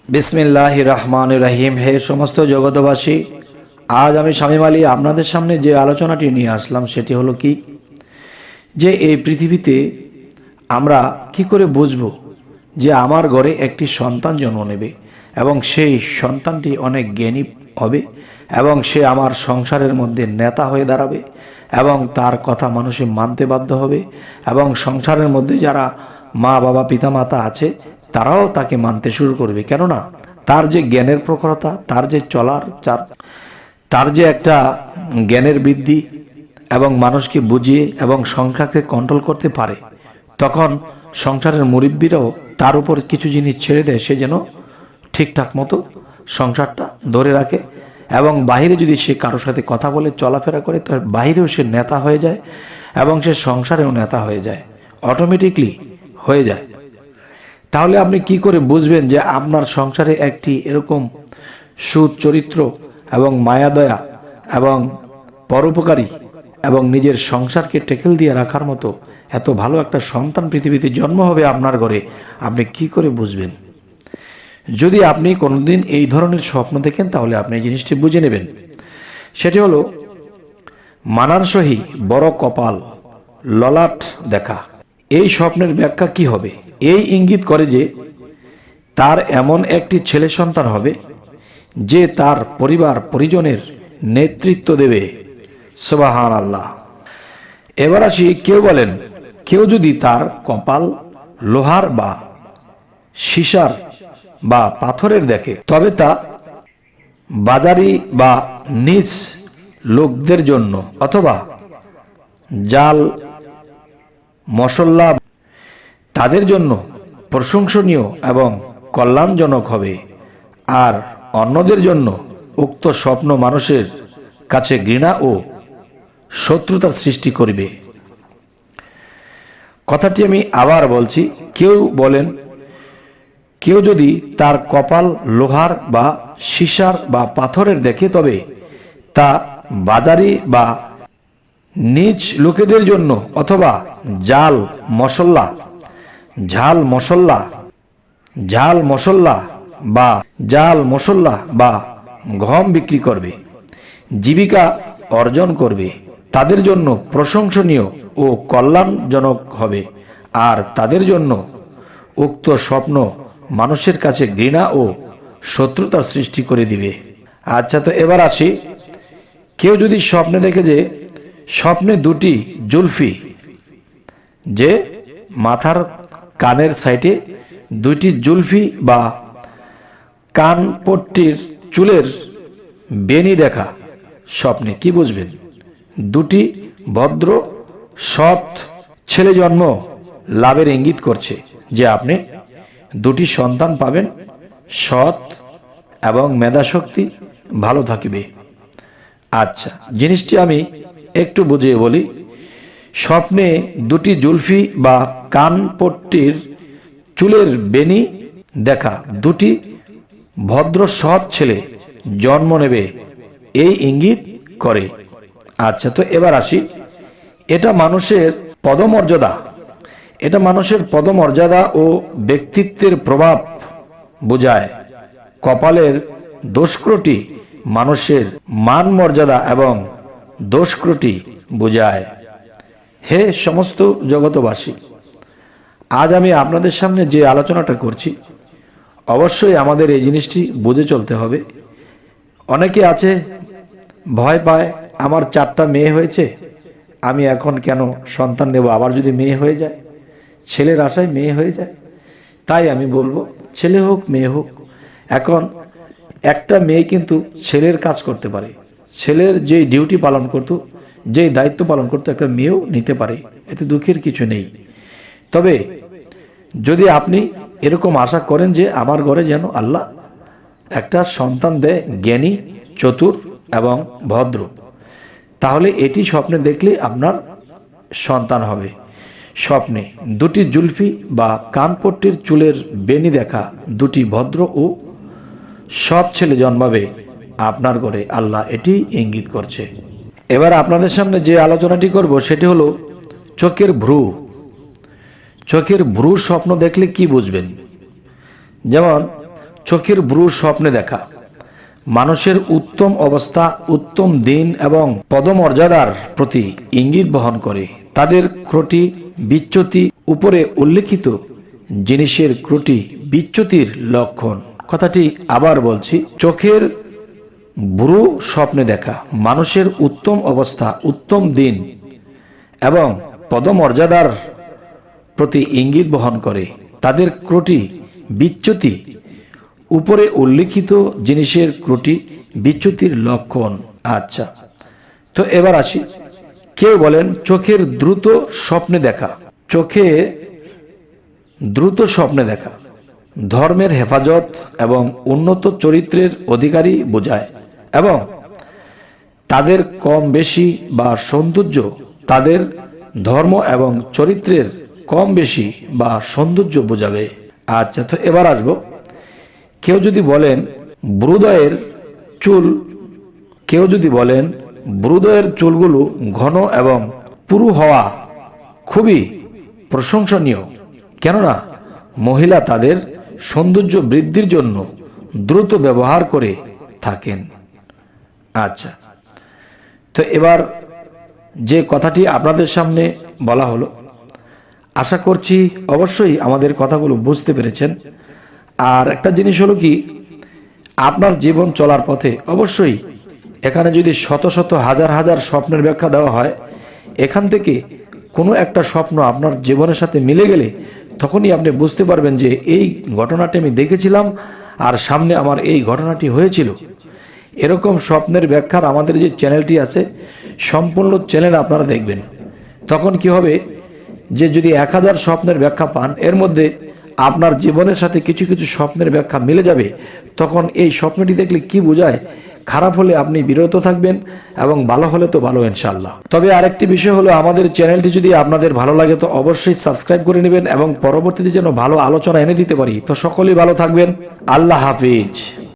বিসমিল্লাহির রহমানির রহিম। হে সমস্ত জগতবাসী, আজ আমি শামীম আলী আপনাদের সামনে যে আলোচনাটি নিয়ে আসলাম সেটি হলো কি, যে এই পৃথিবীতে আমরা কি করে বুঝবো যে আমার ঘরে একটি সন্তান জন্ম নেবে এবং সেই সন্তানটি অনেক জ্ঞানী হবে এবং সে আমার সংসারের মধ্যে নেতা হয়ে দাঁড়াবে এবং তার কথা মানুষে মানতে বাধ্য হবে এবং সংসারের মধ্যে যারা মা বাবা পিতামাতা আছে তারাও তাকে মানতে শুরু করবে। কেননা তার যে জ্ঞানের প্রখরতা, তার যে চলার তার যে একটা জ্ঞানের বৃদ্ধি এবং মানুষকে বুঝিয়ে এবং সংসারকে কন্ট্রোল করতে পারে, তখন সংসারের মুরব্বীরাও তার উপর কিছু জিনিস ছেড়ে দেয়, সে যেন ঠিকঠাক মতো সংসারটা ধরে রাখে এবং বাহিরে যদি সে কারোর সাথে কথা বলে চলাফেরা করে তার বাহিরেও সে নেতা হয়ে যায় এবং সে সংসারেও নেতা হয়ে যায়, অটোমেটিকলি হয়ে যায়। তাহলে আপনি কি করে বুঝবেন যে আপনার সংসারে একটি এরকম সুচরিত্র এবং মায়াদয়া এবং পরোপকারী এবং নিজের সংসারকে টেকেল দিয়ে রাখার মতো এত ভালো একটা সন্তান পৃথিবীতে জন্ম হবে আপনার ঘরে? আপনি কি করে বুঝবেন? যদি আপনি কোনোদিন এই ধরনের স্বপ্ন দেখেন তাহলে আপনি এই জিনিসটি বুঝে নেবেন। সেটি হলো মানানসই বড় কপাল, ললাট দেখা। এই স্বপ্নের ব্যাখ্যা কি হবে? এই ইঙ্গিত করে যে তার এমন একটি ছেলে সন্তান হবে যে তার পরিবার পরিজনের নেতৃত্ব দেবে। সুবহানাল্লাহ। এবার আসি, কেউ বলেন কেউ যদি তার কপাল লোহার বা সীসার বা পাথরের দেখে তবে তা বাজারি বা নিচ লোকদের জন্য অথবা জাল মশল্লা তাদের জন্য প্রশংসনীয় এবং কল্যাণজনক হবে, আর অন্যদের জন্য উক্ত স্বপ্ন মানুষের কাছে ঘৃণা ও শত্রুতার সৃষ্টি করবে। কথাটি আমি আবার বলছি, কেউ বলেন কেউ যদি তার কপাল লোহার বা সীসার বা পাথরের দেখে তবে তা বাজারি বা নিচ লোকেদের জন্য অথবা ঝাল মশল্লা বা গম বিক্রি করবে, জীবিকা অর্জন করবে, তাদের জন্য প্রশংসনীয় ও কল্যাণজনক হবে, আর তাদের জন্য উক্ত স্বপ্ন মানুষের কাছে ঘৃণা ও শত্রুতার সৃষ্টি করে দিবে। আচ্ছা, তো এবার আসি, কেউ যদি স্বপ্নে দেখে যে স্বপ্নে দুটি জুলফি, যে মাথার কানের সাইডে দুইটি জুলফি বা কানপট্টির চুলের বেনি দেখা, স্বপ্নে কি বুঝবেন? দুটি ভদ্র সৎ ছেলে জন্ম লাভের ইঙ্গিত করছে যে আপনি দুটি সন্তান পাবেন, সৎ এবং মেধাশক্তি ভালো থাকবে। আচ্ছা, জিনিসটি আমি একটু বুঝিয়ে বলি। স্বপ্নে দুটি জুলফি বা কানপট্টির চুলের বেনি দেখা দুটি ভদ্র সৎ ছেলে জন্ম নেবে এই ইঙ্গিত করে। আচ্ছা, তো এবার আসি, এটা মানুষের পদমর্যাদা ও ব্যক্তিত্বের প্রভাব বোঝায়। কপালের দোষক্রটি মানুষের মান মর্যাদা এবং দোষক্রটি বোঝায়। হে সমস্ত জগতবাসী, আজ আমি আপনাদের সামনে যে আলোচনাটা করছি অবশ্যই আমাদের এই জিনিসটি বুঝে চলতে হবে। অনেকে আছে ভয় পায়, আমার 4টা মেয়ে হয়েছে, আমি এখন কেন সন্তান নেব, আবার যদি মেয়ে হয়ে যায়, ছেলের আশায় মেয়ে হয়ে যায়। তাই আমি বলবো, ছেলে হোক মেয়ে হোক, এখন একটা মেয়ে কিন্তু ছেলের কাজ করতে পারে, ছেলের যেই ডিউটি পালন করতো, যেই দায়িত্ব পালন করতো, একটা মেয়েও নিতে পারে, এতে দুঃখের কিছু নেই। তবে যদি আপনি এরকম আশা করেন যে আমার ঘরে যেন আল্লাহ একটা সন্তান দেয় জ্ঞানী, চতুর এবং ভদ্র, তাহলে এটি স্বপ্নে দেখলে আপনার সন্তান হবে। স্বপ্নে দুটি জুলফি বা কানপট্টির চুলের বেনি দেখা দুটি ভদ্র ও সৎ ছেলে জন্মাবে আপনার ঘরে, আল্লাহ এটি ইঙ্গিত করছে। এবার আপনাদের সামনে যে আলোচনাটি করব সেটি হলো চোখের ভ্রু স্বপ্ন দেখলে কি বুঝবেন। যেমন চোখের ব্রু স্বপ্নে দেখা মানুষের উত্তম অবস্থা, উত্তম দিন এবং পদমর্যাদার প্রতি ইঙ্গিত বহন করে। তাদের ক্রটি বিচ্যুতি উপরে উল্লেখিত জিনিসের ক্রটি বিচ্যুতির লক্ষণ। কথাটি আবার বলছি, চোখের ব্রু স্বপ্নে দেখা মানুষের উত্তম অবস্থা, উত্তম দিন এবং পদমর্যাদার প্রতি ইঙ্গিত বহন করে। তাদের ক্রটি বিচ্যুতি উপরে উল্লেখিত জিনিসের ক্রটি বিচ্যুতির লক্ষণ। আচ্ছা, তো এবার আসি। কেউ বলেন চোখের দ্রুত স্বপ্নে দেখা। চোখে দ্রুত স্বপ্নে দেখা ধর্মের হেফাজত এবং উন্নত চরিত্রের অধিকারী বোঝায় এবং তাদের কম বেশি বা সৌন্দর্য, তাদের ধর্ম এবং চরিত্রের কম বেশি বা সৌন্দর্য বোঝাবে। আচ্ছা, তো এবার আসবো। কেউ যদি বলেন ব্রুদয়ের চুলগুলো ঘন এবং পুরু হওয়া খুবই প্রশংসনীয়, কেননা মহিলা তাদের সৌন্দর্য বৃদ্ধির জন্য দ্রুত ব্যবহার করে থাকেন। আচ্ছা, তো এবার যে কথাটি আপনাদের সামনে বলা হলো, আশা করছি অবশ্যই আমাদের কথাগুলো বুঝতে পেরেছেন। আর একটা জিনিস হলো কি, আপনার জীবন চলার পথে অবশ্যই এখানে যদি শত শত হাজার হাজার স্বপ্নের ব্যাখ্যা দেওয়া হয়, এখান থেকে কোনো একটা স্বপ্ন আপনার জীবনের সাথে মিলে গেলে তখনই আপনি বুঝতে পারবেন যে এই ঘটনাটি আমি দেখেছিলাম আর সামনে আমার এই ঘটনাটি হয়েছিল। এরকম স্বপ্নের ব্যাখ্যার আমাদের যে চ্যানেলটি আছে, সম্পূর্ণ চ্যানেল আপনারা দেখবেন। তখন কি হবে যে যদি 1000 স্বপ্নের ব্যাখ্যা পান, এর মধ্যে আপনার জীবনের সাথে কিছু কিছু স্বপ্নের ব্যাখ্যা মিলে যাবে। তখন এই স্বপ্নটি দেখলে কি বোঝায়, খারাপ হলে আপনি বিরত থাকবেন এবং ভালো হলে তো ভালো ইনশাআল্লাহ। তবে আরেকটি বিষয় হলো, আমাদের চ্যানেলটি যদি আপনাদের ভালো লাগে তো অবশ্যই সাবস্ক্রাইব করে নেবেন এবং পরবর্তীতে যেন ভালো আলোচনা এনে দিতে পারি। তো সকলেই ভালো থাকবেন। আল্লাহ হাফিজ।